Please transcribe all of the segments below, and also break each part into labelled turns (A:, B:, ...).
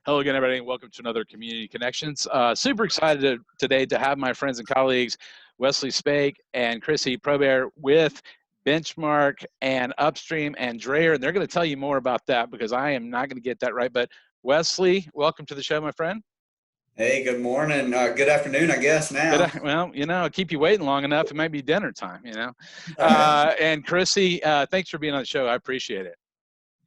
A: Hello again, everybody, and welcome to another Community Connections. Super excited today to have my friends and colleagues, Wesley, Spake, and Krisi, Probert with BenchMark and Upstream and Dreyer, and they're going to tell you more about that because I am not going to get that right. But Wesley, welcome to the show, my friend.
B: Hey, good morning. Good afternoon, I guess now.
A: Well, I'll keep you waiting long enough. It might be dinner time, And Krisi, thanks for being on the show. I appreciate it.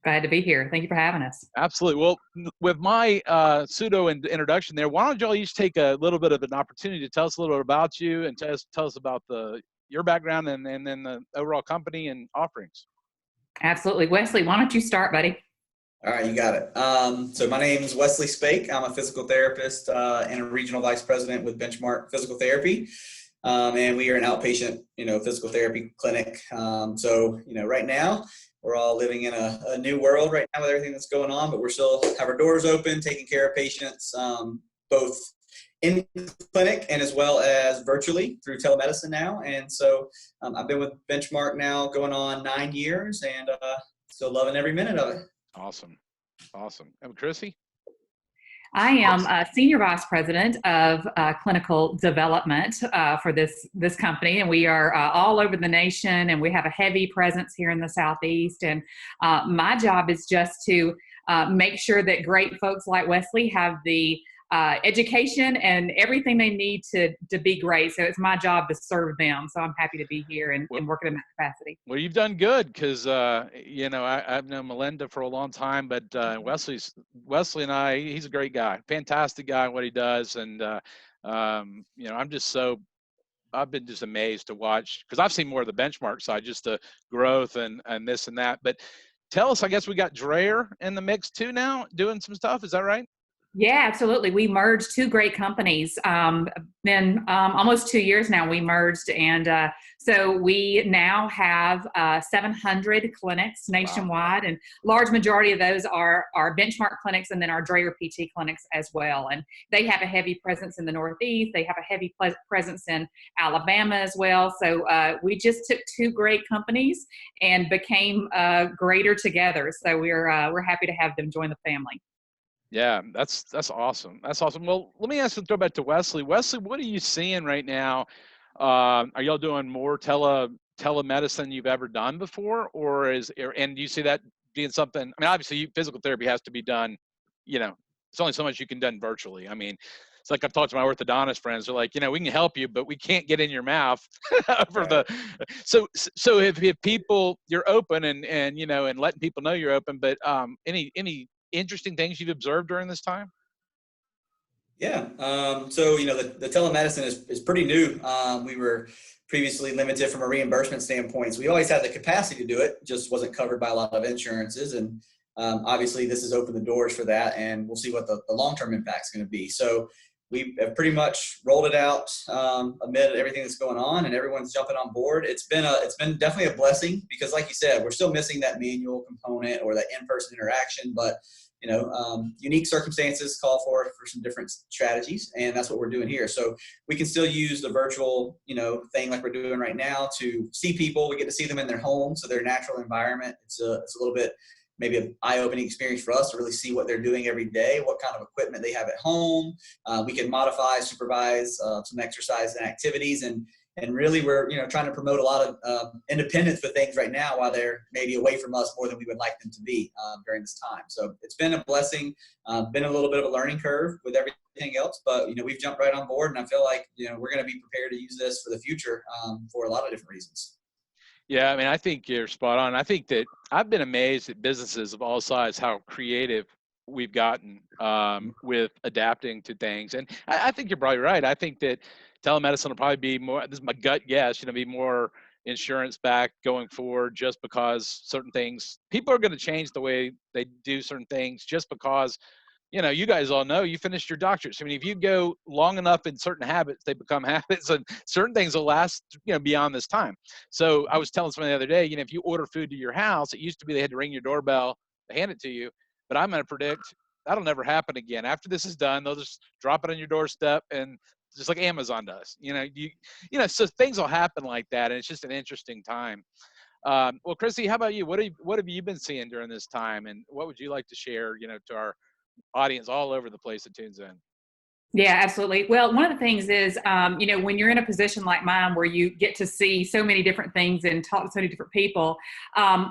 C: Glad to be here. Thank you for having us.
A: Absolutely. Well, with my pseudo introduction there, why don't y'all each take a little bit of an opportunity to tell us a little bit about you and tell us about your background and then the overall company and offerings.
C: Absolutely. Wesley, why don't you start, buddy?
B: All right, you got it. So my name is Wesley Spake. I'm a physical therapist and a regional vice president with BenchMark Physical Therapy. And we are an outpatient, physical therapy clinic. Right now, we're all living in a new world right now with everything that's going on, but we're still have our doors open, taking care of patients, both in clinic and as well as virtually through telemedicine now. And so I've been with BenchMark now going on 9 years and still loving every minute of it.
A: Awesome. And Krisi?
C: I am a senior vice president of clinical development for this company, and we are all over the nation, and we have a heavy presence here in the Southeast. And my job is just to make sure that great folks like Wesley have the education and everything they need to be great. So it's my job to serve them. So I'm happy to be here and working in that capacity.
A: Well, you've done good because, I've known Melinda for a long time, but Wesley and I, he's a great guy, fantastic guy in what he does. And, I've been just amazed to watch because I've seen more of the BenchMark side, just the growth and this and that. But tell us, I guess we got Dreyer in the mix too now doing some stuff. Is that right?
C: Yeah, absolutely. We merged two great companies. Been almost 2 years now we merged. And so we now have 700 clinics nationwide. Wow. And large majority of those are BenchMark clinics and then our Dreyer PT clinics as well. And they have a heavy presence in the Northeast. They have a heavy presence in Alabama as well. So we just took two great companies and became greater together. So we're happy to have them join the family.
A: Yeah, that's awesome. That's awesome. Well, let me throw back to Wesley. Wesley, what are you seeing right now? Are y'all doing more telemedicine than you've ever done before, and do you see that being something? I mean, obviously, physical therapy has to be done. It's only so much you can done virtually. I mean, it's like I've talked to my orthodontist friends. They're like, we can help you, but we can't get in your mouth So if people, you're open and letting people know you're open, but any interesting things you've observed during this time?
B: Yeah. The telemedicine is pretty new. We were previously limited from a reimbursement standpoint. So we always had the capacity to do it, just wasn't covered by a lot of insurances. And obviously this has opened the doors for that, and we'll see what the long-term impact is going to be. So we have pretty much rolled it out amid everything that's going on, and everyone's jumping on board. It's been definitely a blessing because, like you said, we're still missing that manual component or that in-person interaction, but unique circumstances call for some different strategies, and that's what we're doing here. So we can still use the virtual, thing like we're doing right now to see people. We get to see them in their home, so their natural environment. It's a little bit maybe an eye-opening experience for us to really see what they're doing every day, what kind of equipment they have at home. We can modify, supervise some exercise and activities, and really we're trying to promote a lot of independence with things right now while they're maybe away from us more than we would like them to be during this time. So it's been a blessing, been a little bit of a learning curve with everything else, but we've jumped right on board, and I feel like we're going to be prepared to use this for the future for a lot of different reasons.
A: Yeah, I mean, I think you're spot on. I think that I've been amazed at businesses of all sizes how creative we've gotten with adapting to things. And I think you're probably right. I think that telemedicine will probably be more, this is my gut guess, be more insurance backed going forward, just because certain things, people are going to change the way they do certain things just because, you guys all know you finished your doctorate. So, I mean, if you go long enough in certain habits, they become habits, and certain things will last, beyond this time. So I was telling someone the other day, if you order food to your house, it used to be they had to ring your doorbell to hand it to you. But I'm going to predict that'll never happen again. After this is done, they'll just drop it on your doorstep, and just like Amazon does, so things will happen like that. And it's just an interesting time. Well, Krisi, how about you? What have you been seeing during this time, and what would you like to share, to our audience all over the place that tunes in.
C: Yeah, absolutely. Well, one of the things is, when you're in a position like mine where you get to see so many different things and talk to so many different people,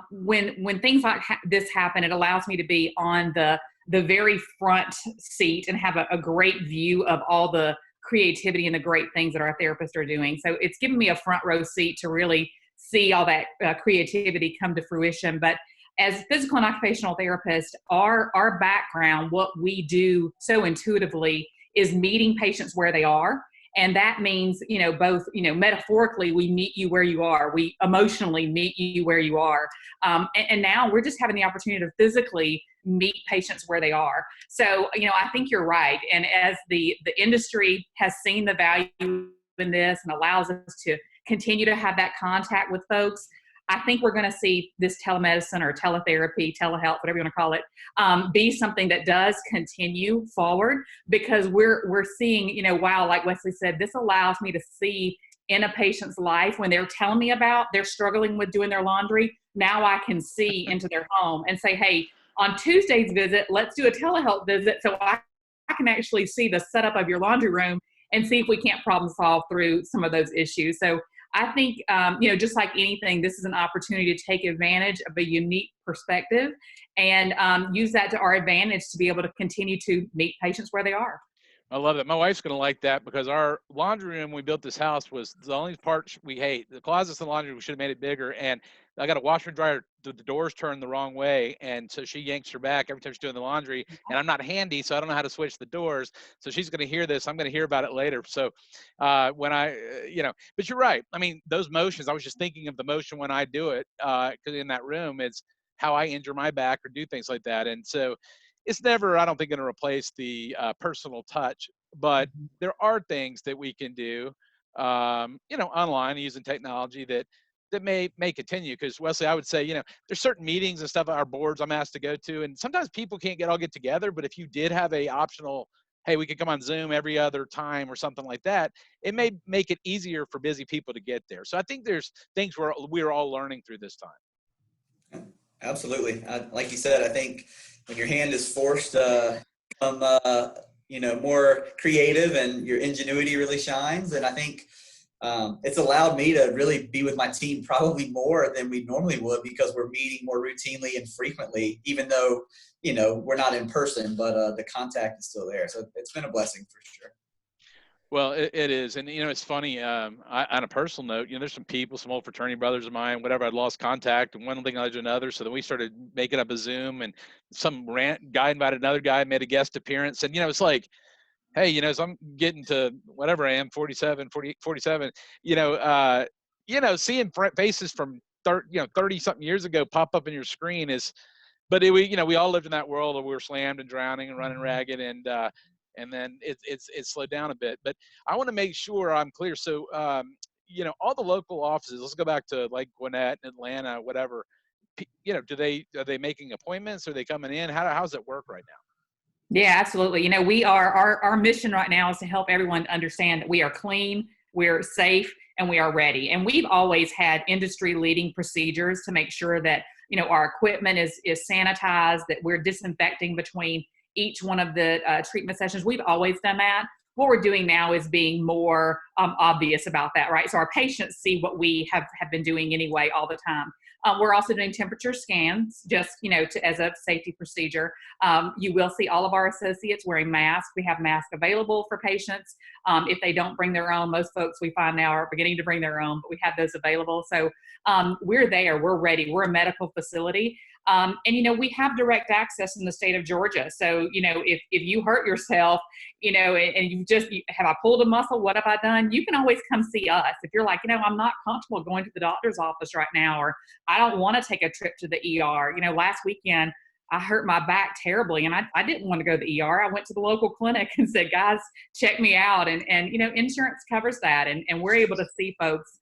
C: when things like this happen, it allows me to be on the very front seat and have a great view of all the creativity and the great things that our therapists are doing. So it's given me a front row seat to really see all that creativity come to fruition. But as physical and occupational therapists, our background, what we do so intuitively, is meeting patients where they are. And that means, both, metaphorically, we meet you where you are. We emotionally meet you where you are. And now we're just having the opportunity to physically meet patients where they are. So, I think you're right. And as the industry has seen the value in this and allows us to continue to have that contact with folks, I think we're going to see this telemedicine or teletherapy, telehealth, whatever you want to call it, be something that does continue forward, because we're seeing, wow, like Wesley said, this allows me to see in a patient's life when they're telling me about they're struggling with doing their laundry. Now I can see into their home and say, hey, on Tuesday's visit, let's do a telehealth visit so I can actually see the setup of your laundry room and see if we can't problem solve through some of those issues. So I think, just like anything, this is an opportunity to take advantage of a unique perspective and use that to our advantage to be able to continue to meet patients where they are.
A: I love that. My wife's going to like that, because our laundry room, when we built this house, was the only part we hate. The closets in the laundry room, we should have made it bigger. And I got a washer and dryer, the doors turned the wrong way. And so she yanks her back every time she's doing the laundry. And I'm not handy, so I don't know how to switch the doors. So she's going to hear this. I'm going to hear about it later. So when but you're right. I mean, those motions, I was just thinking of the motion when I do it, because in that room, it's how I injure my back or do things like that. And so it's never, I don't think, going to replace the personal touch, but there are things that we can do, online using technology that may continue. Because Wesley, I would say, there's certain meetings and stuff, our boards I'm asked to go to, and sometimes people can't all get together. But if you did have a optional, hey, we could come on Zoom every other time or something like that, it may make it easier for busy people to get there. So I think there's things we're all learning through this time.
B: Absolutely. Like you said, I think when your hand is forced to become, more creative and your ingenuity really shines. And I think it's allowed me to really be with my team probably more than we normally would, because we're meeting more routinely and frequently, even though, we're not in person, but the contact is still there. So it's been a blessing for sure.
A: Well, it is. And, it's funny, on a personal note, there's some people, some old fraternity brothers of mine, whatever, I'd lost contact, and one thing led to another. So then we started making up a Zoom, and some guy invited another guy, made a guest appearance. And, it's like, hey, so I'm getting to whatever I am, 47, seeing faces from 30 something years ago pop up in your screen but we all lived in that world where we were slammed and drowning and running ragged, and then it's slowed down a bit. But I want to make sure I'm clear. So, all the local offices, let's go back to like Gwinnett, Atlanta, whatever, are they making appointments? Are they coming in? How's it work right now?
C: Yeah, absolutely. We are, our mission right now is to help everyone understand that we are clean, we're safe, and we are ready. And we've always had industry leading procedures to make sure that, our equipment is sanitized, that we're disinfecting between each one of the treatment sessions. We've always done that. What we're doing now is being more obvious about that, right? So our patients see what we have been doing anyway all the time. We're also doing temperature scans, just, as a safety procedure. You will see all of our associates wearing masks. We have masks available for patients. If they don't bring their own, most folks we find now are beginning to bring their own, but we have those available. So we're there, we're ready. We're a medical facility. And, we have direct access in the state of Georgia. So, if you hurt yourself, and have I pulled a muscle? What have I done? You can always come see us. If you're like, I'm not comfortable going to the doctor's office right now, or I don't want to take a trip to the ER. Last weekend, I hurt my back terribly, and I didn't want to go to the ER. I went to the local clinic and said, guys, check me out. And insurance covers that. And we're able to see folks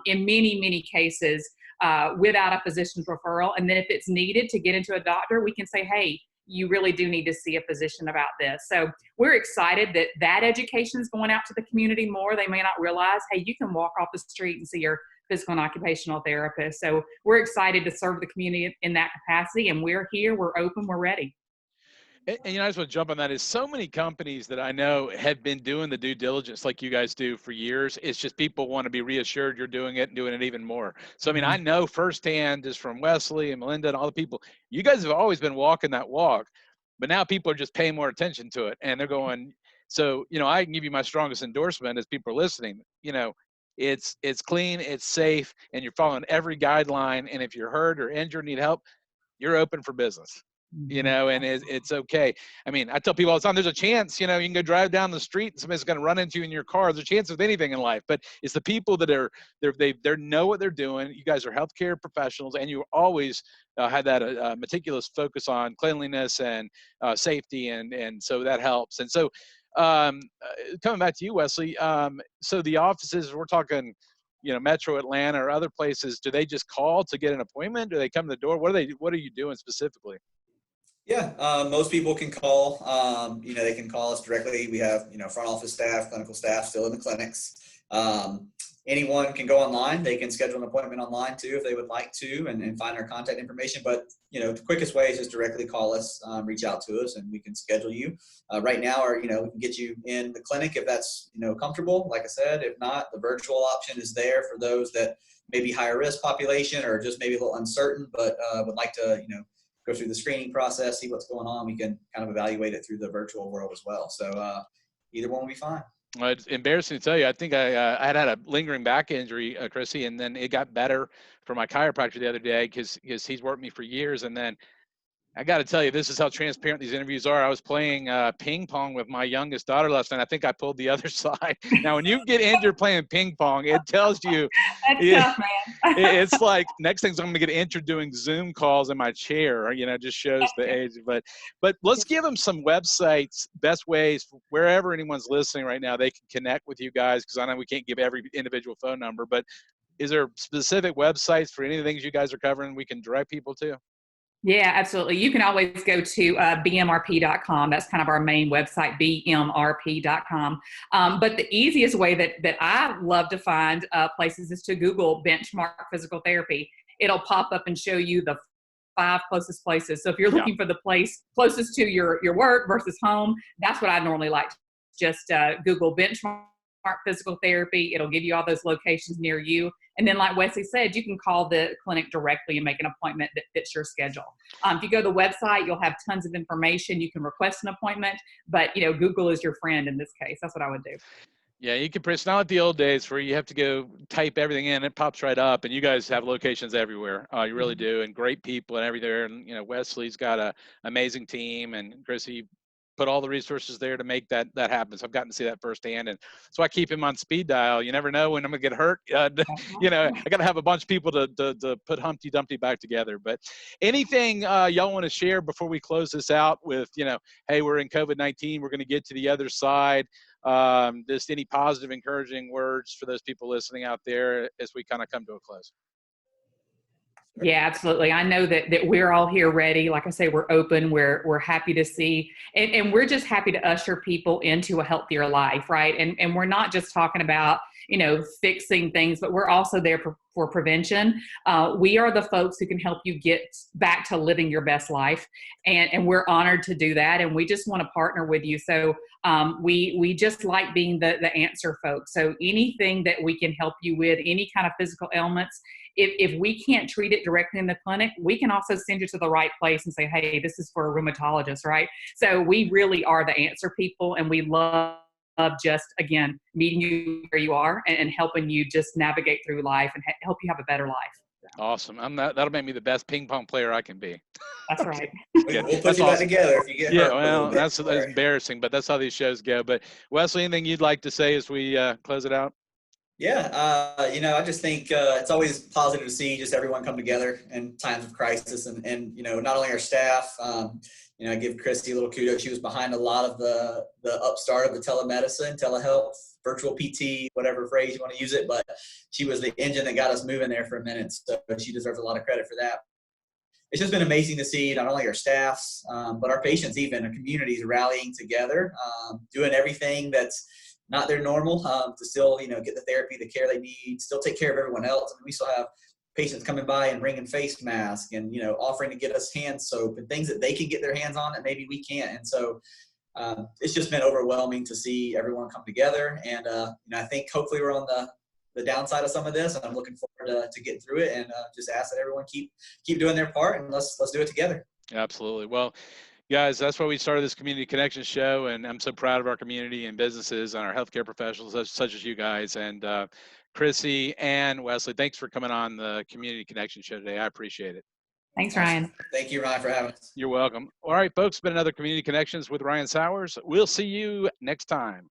C: in many, many cases without a physician's referral. And then if it's needed to get into a doctor, we can say, hey, you really do need to see a physician about this. So we're excited that education is going out to the community more. They may not realize, hey, you can walk off the street and see your physical and occupational therapist. So we're excited to serve the community in that capacity, and we're here, we're open, we're ready.
A: And I just want to jump on that. Is so many companies that I know have been doing the due diligence like you guys do for years. It's just people want to be reassured you're doing it and doing it even more. So, I mean, I know firsthand just from Wesley and Melinda and all the people, you guys have always been walking that walk, but now people are just paying more attention to it. And they're going, so, I can give you my strongest endorsement as people are listening. It's clean, it's safe, and you're following every guideline. And if you're hurt or injured, need help, you're open for business. And it's okay. I mean, I tell people all the time, there's a chance, you can go drive down the street and somebody's going to run into you in your car. There's a chance of anything in life, but it's the people that they know what they're doing. You guys are healthcare professionals, and you always had that meticulous focus on cleanliness and safety. And so that helps. And so coming back to you, Wesley, so the offices, we're talking, Metro Atlanta or other places, do they just call to get an appointment? Do they come to the door? What are you doing specifically?
B: Yeah, most people can call. They can call us directly. We have, front office staff, clinical staff still in the clinics. Anyone can go online. They can schedule an appointment online too if they would like to, and find our contact information. But the quickest way is just directly call us, reach out to us, and we can schedule you. Right now, or we can get you in the clinic if that's comfortable. Like I said, if not, the virtual option is there for those that may be higher risk population or just maybe a little uncertain, but would like to go through the screening process, see what's going on. We can kind of evaluate it through the virtual world as well. So either one will be fine.
A: Well, it's embarrassing to tell you. I think I had a lingering back injury, Krisi, and then it got better for my chiropractor the other day because he's worked me for years. And then I got to tell you, this is how transparent these interviews are. I was playing ping pong with my youngest daughter last night. I think I pulled the other side. Now, when you get injured playing ping pong, it tells you.
C: That's tough, man.
A: It's like next thing's I'm going to get injured doing Zoom calls in my chair. Just shows the age. But let's give them some websites, best ways, wherever anyone's listening right now, they can connect with you guys, because I know we can't give every individual phone number. But is there specific websites for any of the things you guys are covering we can direct people to?
C: Yeah, absolutely. You can always go to bmrp.com. That's kind of our main website, bmrp.com. But the easiest way that I love to find places is to Google BenchMark Physical Therapy. It'll pop up and show you the 5 closest places. So if you're looking for the place closest to your work versus home, that's what I normally like. Just Google BenchMark Physical Therapy. It'll give you all those locations near you. And then, like Wesley said, you can call the clinic directly and make an appointment that fits your schedule. If you go to the website, you'll have tons of information. You can request an appointment, but Google is your friend in this case. That's what I would do.
A: Yeah, you can. It's not like the old days where you have to go type everything in. It pops right up, and you guys have locations everywhere. You really do, and great people and everything. And Wesley's got an amazing team, and Krisi put all the resources there to make that happen. So I've gotten to see that firsthand, and so I keep him on speed dial. You never know when I'm gonna get hurt. I got to have a bunch of people to put Humpty Dumpty back together. But anything y'all want to share before we close this out with, hey, we're in COVID-19. We're going to get to the other side. Just any positive, encouraging words for those people listening out there as we kind of come to a close.
C: Yeah, absolutely. I know that we're all here ready. Like I say, we're open. We're happy to see, and we're just happy to usher people into a healthier life, right? And we're not just talking about fixing things, but we're also there for prevention. We are the folks who can help you get back to living your best life, and we're honored to do that. And we just want to partner with you. So we just like being the answer folks. So anything that we can help you with, any kind of physical ailments. If we can't treat it directly in the clinic, we can also send you to the right place and say, hey, this is for a rheumatologist, right? So we really are the answer people, and we love just, again, meeting you where you are and helping you just navigate through life and help you have a better life.
A: Awesome. That'll make me the best ping pong player I can be.
C: That's right.
B: Yeah, we'll put you back together if you get hurt.
A: Well, that's embarrassing, but that's how these shows go. But Wesley, anything you'd like to say as we close it out?
B: Yeah, I just think it's always positive to see just everyone come together in times of crisis, and not only our staff. I give Krisi a little kudos. She was behind a lot of the upstart of the telemedicine, telehealth, virtual PT, whatever phrase you want to use it, but she was the engine that got us moving there for a minute. So she deserves a lot of credit for that. It's just been amazing to see not only our staffs, but our patients, even our communities rallying together, doing everything that's not their normal to still, get the therapy, the care they need, still take care of everyone else. I mean, we still have patients coming by and bringing face masks and, you know, offering to get us hand soap and things that they can get their hands on that maybe we can't. And so it's just been overwhelming to see everyone come together. And, you know, I think hopefully we're on the downside of some of this, and I'm looking forward to getting through it, and just ask that everyone keep doing their part, and let's do it together.
A: Absolutely. Well, guys, that's why we started this Community Connection show, and I'm so proud of our community and businesses and our healthcare professionals such as you guys. And Krisi and Wesley, thanks for coming on the Community Connection show today. I appreciate it.
C: Thanks, Ryan.
B: Thank you, Ryan, for having us.
A: You're welcome. All right, folks, it's been another Community Connections with Ryan Sauers. We'll see you next time.